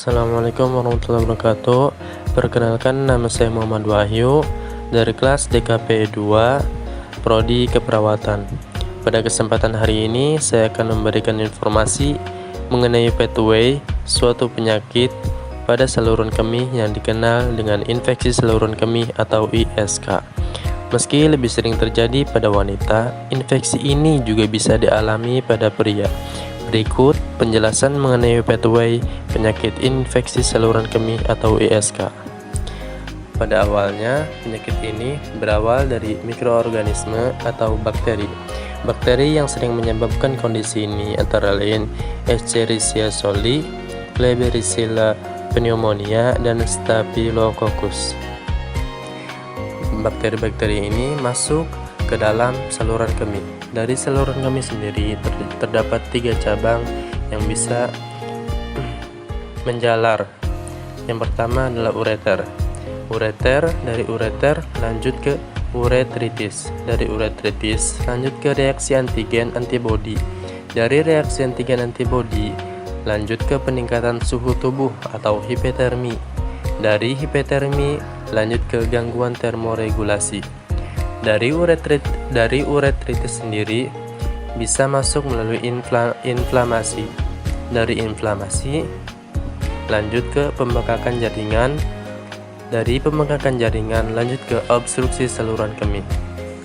Assalamualaikum warahmatullahi wabarakatuh. Perkenalkan, nama saya Muhammad Wahyu dari kelas DKP 2 Prodi Keperawatan. Pada kesempatan hari ini saya akan memberikan informasi mengenai pathway, suatu penyakit pada saluran kemih yang dikenal dengan infeksi saluran kemih atau ISK. Meski lebih sering terjadi pada wanita, infeksi ini juga bisa dialami pada pria. Berikut penjelasan mengenai pathway penyakit infeksi saluran kemih atau ISK. Pada awalnya, penyakit ini berawal dari mikroorganisme atau bakteri. Bakteri yang sering menyebabkan kondisi ini antara lain Escherichia coli, Klebsiella pneumonia, dan Staphylococcus. Bakteri-bakteri ini masuk ke dalam saluran kemih. Dari saluran kemih sendiri terdapat 3 cabang yang bisa menjalar. Yang pertama adalah ureter. Dari ureter lanjut ke uretritis. Dari uretritis lanjut ke reaksi antigen antibodi. Dari reaksi antigen antibodi lanjut ke peningkatan suhu tubuh atau hipotermi. Dari hipotermi lanjut ke gangguan termoregulasi. Dari uretritis sendiri bisa masuk melalui inflamasi. Dari inflamasi lanjut ke pembengkakan jaringan. Dari pembengkakan jaringan lanjut ke obstruksi saluran kemih.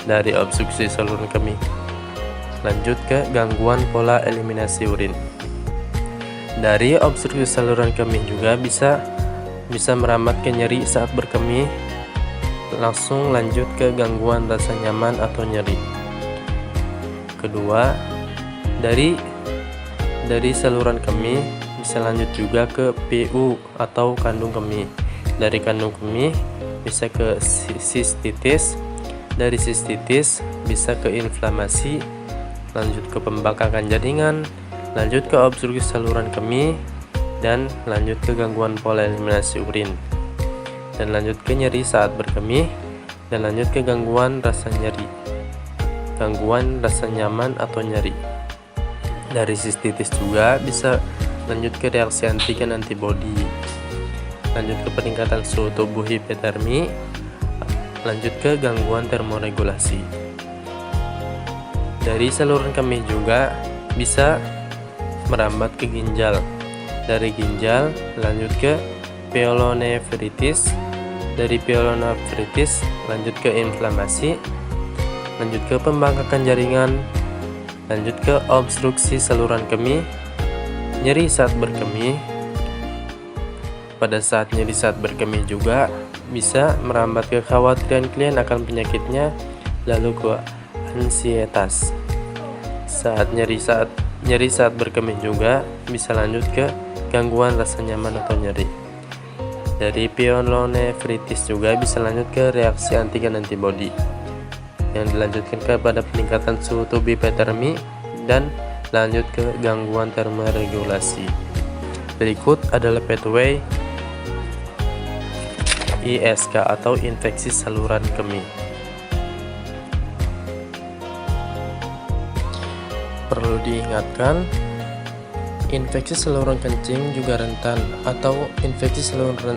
Dari obstruksi saluran kemih lanjut ke gangguan pola eliminasi urin. Dari obstruksi saluran kemih juga bisa merambat ke nyeri saat berkemih. Langsung lanjut ke gangguan rasa nyaman atau nyeri. Kedua, dari saluran kemih bisa lanjut juga ke PU atau kandung kemih. Dari kandung kemih bisa ke sistitis. Dari sistitis bisa ke inflamasi, lanjut ke pembengkakan jaringan, lanjut ke obstruksi saluran kemih, dan lanjut ke gangguan pola eliminasi urin, dan lanjut ke nyeri saat berkemih, dan lanjut ke gangguan rasa nyaman atau nyeri. Dari sistitis juga bisa lanjut ke reaksi antigen antibodi, lanjut ke peningkatan suhu tubuh hipotermi, lanjut ke gangguan termoregulasi. Dari saluran kemih juga bisa merambat ke ginjal. Dari ginjal lanjut ke pyelonefritis. Dari pyelonefritis lanjut ke inflamasi, lanjut ke pembengkakan jaringan, lanjut ke obstruksi saluran kemih, nyeri saat berkemih. Pada saat nyeri saat berkemih juga bisa merambat ke kekhawatiran klien akan penyakitnya, lalu ke ansietas. Nyeri saat berkemih juga bisa lanjut ke gangguan rasa nyaman atau nyeri. Dari pyelonefritis juga bisa lanjut ke reaksi antigen antibodi yang dilanjutkan kepada peningkatan suhu tubuh hipotermi dan lanjut ke gangguan termoregulasi. Berikut adalah pathway ISK atau infeksi saluran kemih. Perlu diingatkan, infeksi saluran kencing juga rentan, atau infeksi saluran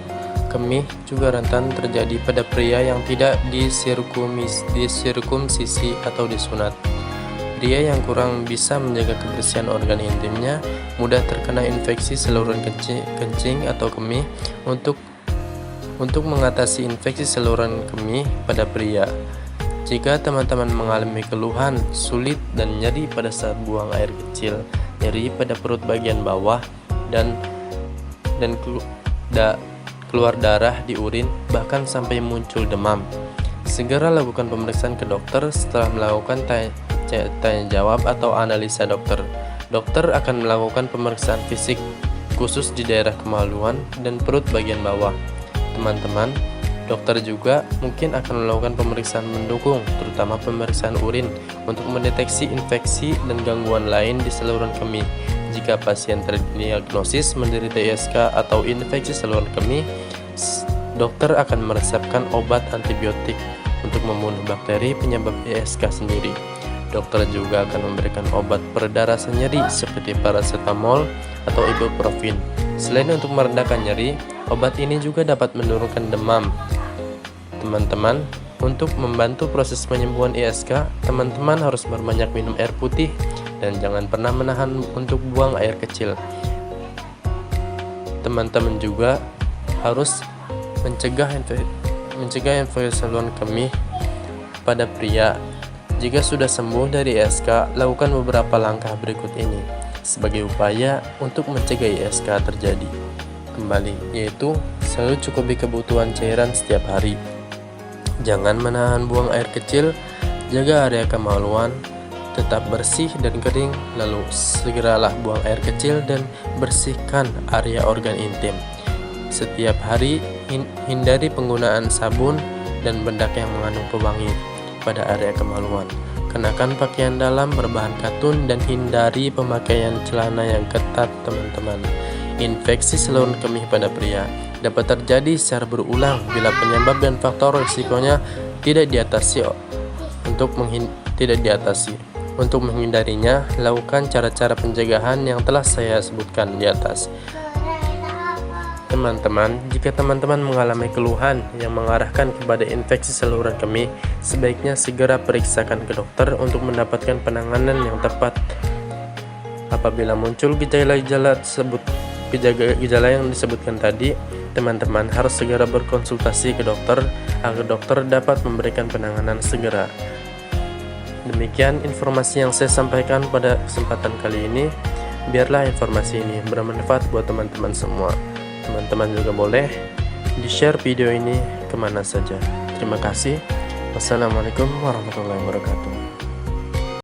kemih juga rentan terjadi pada pria yang tidak disirkumsisi atau disunat. Pria yang kurang bisa menjaga kebersihan organ intimnya mudah terkena infeksi saluran kencing atau kemih. Untuk mengatasi infeksi saluran kemih pada pria, jika teman-teman mengalami keluhan sulit dan nyeri pada saat buang air kecil, nyeri pada perut bagian bawah, dan keluar darah di urin, bahkan sampai muncul demam, segera lakukan pemeriksaan ke dokter. Setelah melakukan tanya jawab atau analisa dokter akan melakukan pemeriksaan fisik khusus di daerah kemaluan dan perut bagian bawah. Teman-teman, dokter juga mungkin akan melakukan pemeriksaan mendukung, terutama pemeriksaan urin untuk mendeteksi infeksi dan gangguan lain di saluran kemih. Jika pasien terdiagnosis menderita ISK atau infeksi saluran kemih, dokter akan meresepkan obat antibiotik untuk membunuh bakteri penyebab ISK sendiri. Dokter juga akan memberikan obat pereda rasa nyeri seperti paracetamol atau ibuprofen. Selain untuk meredakan nyeri, obat ini juga dapat menurunkan demam. Teman-teman, untuk membantu proses penyembuhan ISK, teman-teman harus berbanyak minum air putih dan jangan pernah menahan untuk buang air kecil. Teman-teman juga harus mencegah infeksi saluran kemih pada pria. Jika sudah sembuh dari ISK, lakukan beberapa langkah berikut ini sebagai upaya untuk mencegah ISK terjadi kembali, yaitu selalu cukupi kebutuhan cairan setiap hari. Jangan menahan buang air kecil, jaga area kemaluan tetap bersih dan kering, lalu segeralah buang air kecil dan bersihkan area organ intim. Setiap hari hindari penggunaan sabun dan bedak yang mengandung pewangi pada area kemaluan. Kenakan pakaian dalam berbahan katun dan hindari pemakaian celana yang ketat, teman-teman. Infeksi saluran kemih pada pria dapat terjadi secara berulang bila penyebab dan faktor risikonya tidak diatasi. Untuk menghindarinya, lakukan cara-cara pencegahan yang telah saya sebutkan di atas. Teman-teman, jika teman-teman mengalami keluhan yang mengarahkan kepada infeksi saluran kemih, sebaiknya segera periksakan ke dokter untuk mendapatkan penanganan yang tepat. Apabila muncul gejala-gejala yang disebutkan tadi, teman-teman harus segera berkonsultasi ke dokter agar dokter dapat memberikan penanganan segera. Demikian informasi yang saya sampaikan pada kesempatan kali ini. Biarlah informasi ini bermanfaat buat teman-teman semua. Teman-teman juga boleh di-share video ini kemana saja. Terima kasih. Wassalamualaikum warahmatullahi wabarakatuh.